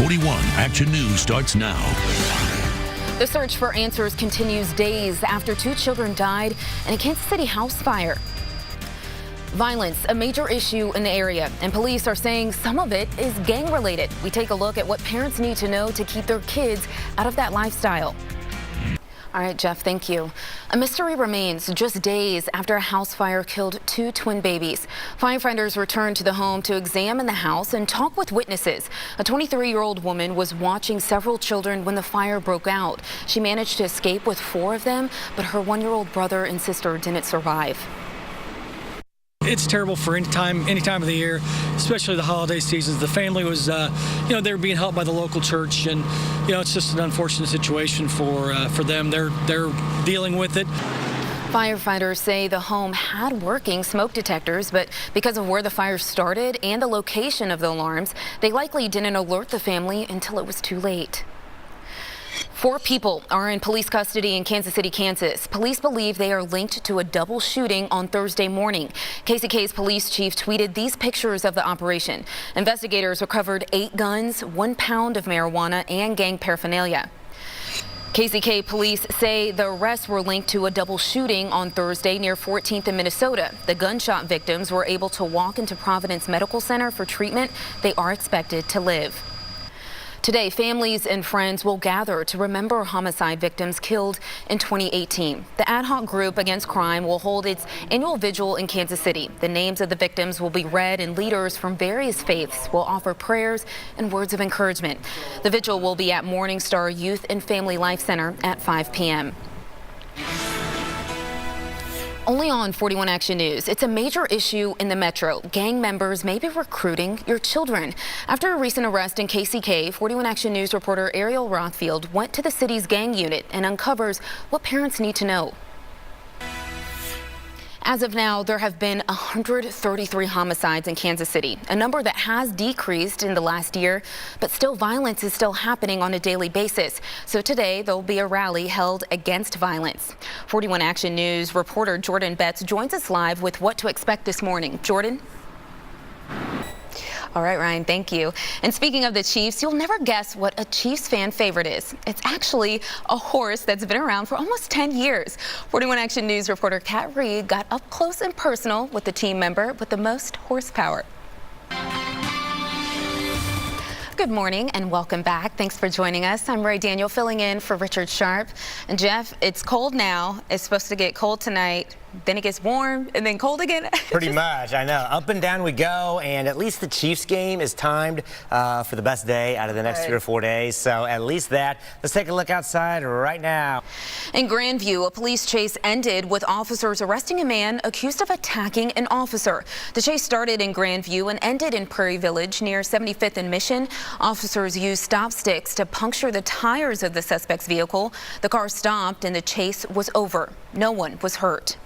41 Action News starts now. The search for answers continues days after 2 children died in a Kansas City house fire. Violence, a major issue in the area, and police are saying some of it is gang-related. We take a look at what parents need to know to keep their kids out of that lifestyle. All right, Jeff, thank you. A mystery remains just days after a house fire killed 2 twin babies. Firefighters returned to the home to examine the house and talk with witnesses. A 23-year-old woman was watching several children when the fire broke out. She managed to escape with 4 of them, but her 1-year-old brother and sister didn't survive. It's terrible for any time of the year, especially the holiday seasons. The family was, they were being helped by the local church, and it's just an unfortunate situation for them. They're dealing with it. Firefighters say the home had working smoke detectors, but because of where the fire started and the location of the alarms, they likely didn't alert the family until it was too late. 4 people are in police custody in Kansas City, Kansas. Police believe they are linked to a double shooting on Thursday morning. KCK's police chief tweeted these pictures of the operation. Investigators recovered 8 guns, 1 pound of marijuana, and gang paraphernalia. KCK police say the arrests were linked to a double shooting on Thursday near 14th in Minnesota. The gunshot victims were able to walk into Providence Medical Center for treatment. They are expected to live. Today, families and friends will gather to remember homicide victims killed in 2018. The ad hoc group against crime will hold its annual vigil in Kansas City. The names of the victims will be read, and leaders from various faiths will offer prayers and words of encouragement. The vigil will be at Morning Star Youth and Family Life Center at 5 p.m. Only on 41 Action News, it's a major issue in the metro. Gang members may be recruiting your children. After a recent arrest in KCK, 41 Action News reporter Ariel Rothfield went to the city's gang unit and uncovers what parents need to know. As of now, there have been 133 homicides in Kansas City, a number that has decreased in the last year, but still violence is still happening on a daily basis. So today, there'll be a rally held against violence. 41 Action News reporter Jordan Betts joins us live with what to expect this morning. Jordan? All right, Ryan, thank you. And speaking of the Chiefs, you'll never guess what a Chiefs fan favorite is. It's actually a horse that's been around for almost 10 years. 41 Action News reporter Kat Reed got up close and personal with the team member with the most horsepower. Good morning and welcome back. Thanks for joining us. I'm Rae Daniel filling in for Richard Sharp. And Jeff, it's cold now. It's supposed to get cold tonight. Then it gets warm and then cold again. Pretty much, I know. Up and down we go, and at least the Chiefs game is timed for the best day out of the next 3 or 4 days. So at least that. Let's take a look outside right now. In Grandview, a police chase ended with officers arresting a man accused of attacking an officer. The chase started in Grandview and ended in Prairie Village near 75th and Mission. Officers used stop sticks to puncture the tires of the suspect's vehicle. The car stopped and the chase was over. No one was hurt.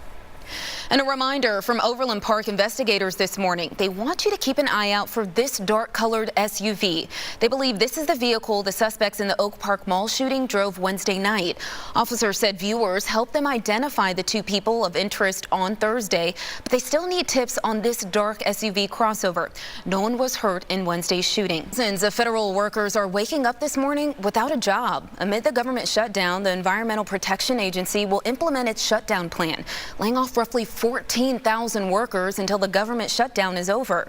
And a reminder from Overland Park investigators this morning. They want you to keep an eye out for this dark-colored SUV. They believe this is the vehicle the suspects in the Oak Park Mall shooting drove Wednesday night. Officers said viewers helped them identify the 2 people of interest on Thursday, but they still need tips on this dark SUV crossover. No one was hurt in Wednesday's shooting. Dozens of federal workers are waking up this morning without a job. Amid the government shutdown, the Environmental Protection Agency will implement its shutdown plan, laying off roughly 14,000 workers until the government shutdown is over.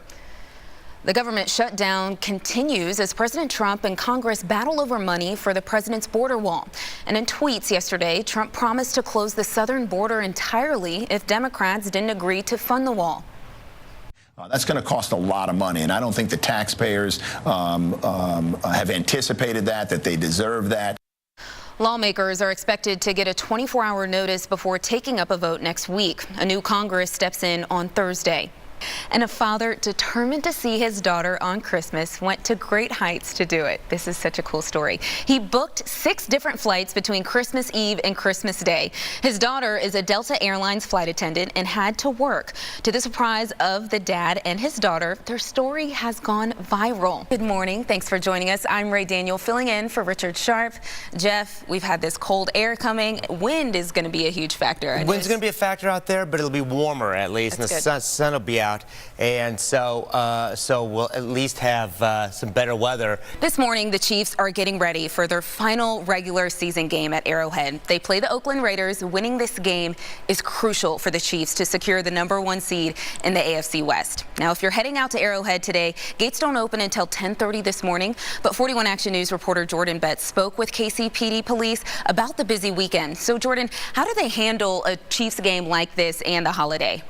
The government shutdown continues as President Trump and Congress battle over money for the president's border wall. And in tweets yesterday, Trump promised to close the southern border entirely if Democrats didn't agree to fund the wall. That's going to cost a lot of money, and I don't think the taxpayers have anticipated that they deserve that. Lawmakers are expected to get a 24-hour notice before taking up a vote next week. A new Congress steps in on Thursday. And a father determined to see his daughter on Christmas went to great heights to do it. This is such a cool story. He booked 6 different flights between Christmas Eve and Christmas Day. His daughter is a Delta Airlines flight attendant and had to work. To the surprise of the dad and his daughter, their story has gone viral. Good morning. Thanks for joining us. I'm Rae Daniel filling in for Richard Sharp. Jeff, we've had this cold air coming. Wind is going to be a huge factor. Wind's going to be a factor out there, but it'll be warmer at least. That's and the sun will be out. out, and so we'll at least have some better weather. This morning, the Chiefs are getting ready for their final regular season game at Arrowhead. They play the Oakland Raiders. Winning this game is crucial for the Chiefs to secure the #1 seed in the AFC West. Now, if you're heading out to Arrowhead today, gates don't open until 10:30 this morning, but 41 Action News reporter Jordan Betts spoke with KCPD police about the busy weekend. So, Jordan, how do they handle a Chiefs game like this and the holiday?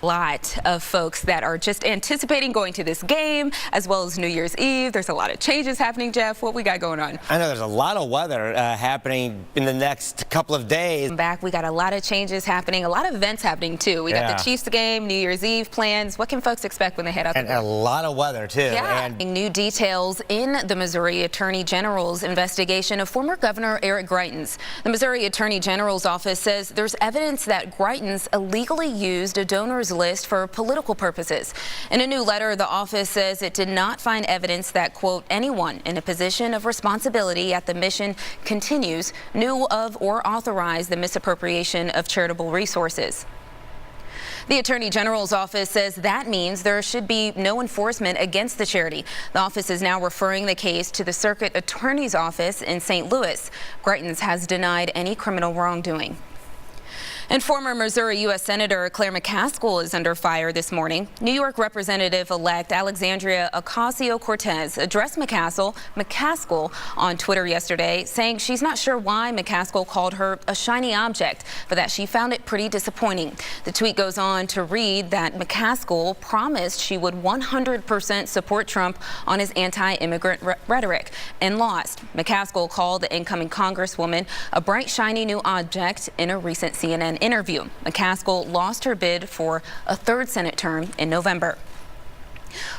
A lot of folks that are just anticipating going to this game, as well as New Year's Eve. There's a lot of changes happening, Jeff. What we got going on? I know there's a lot of weather happening in the next couple of days. Back, we got a lot of changes happening, a lot of events happening too. We got the Chiefs game, New Year's Eve plans. What can folks expect when they head out there? And a lot of weather too. Yeah. And New details in the Missouri Attorney General's investigation of former Governor Eric Greitens. The Missouri Attorney General's office says there's evidence that Greitens illegally used a donor's list for political purposes. In a new letter, the office says it did not find evidence that, quote, anyone in a position of responsibility at the mission continues, knew of, or authorized the misappropriation of charitable resources. The Attorney General's office says that means there should be no enforcement against the charity. The office is now referring the case to the Circuit Attorney's Office in St. Louis. Greitens has denied any criminal wrongdoing. And former Missouri U.S. Senator Claire McCaskill is under fire this morning. New York Representative-elect Alexandria Ocasio-Cortez addressed McCaskill on Twitter yesterday, saying she's not sure why McCaskill called her a shiny object, but that she found it pretty disappointing. The tweet goes on to read that McCaskill promised she would 100% support Trump on his anti-immigrant rhetoric and lost. McCaskill called the incoming Congresswoman a bright, shiny new object in a recent CNN interview. McCaskill lost her bid for a third Senate term in November.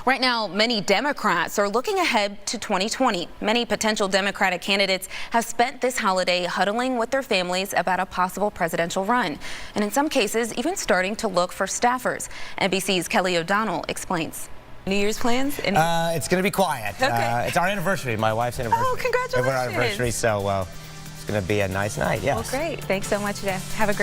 Right now, many Democrats are looking ahead to 2020. Many potential Democratic candidates have spent this holiday huddling with their families about a possible presidential run, and in some cases, even starting to look for staffers. NBC's Kelly O'Donnell explains. New Year's plans? It's going to be quiet. Okay. It's our anniversary, my wife's anniversary. Oh, congratulations. Our anniversary, so it's going to be a nice night, yes. Well, great. Thanks so much, Jeff. Have a great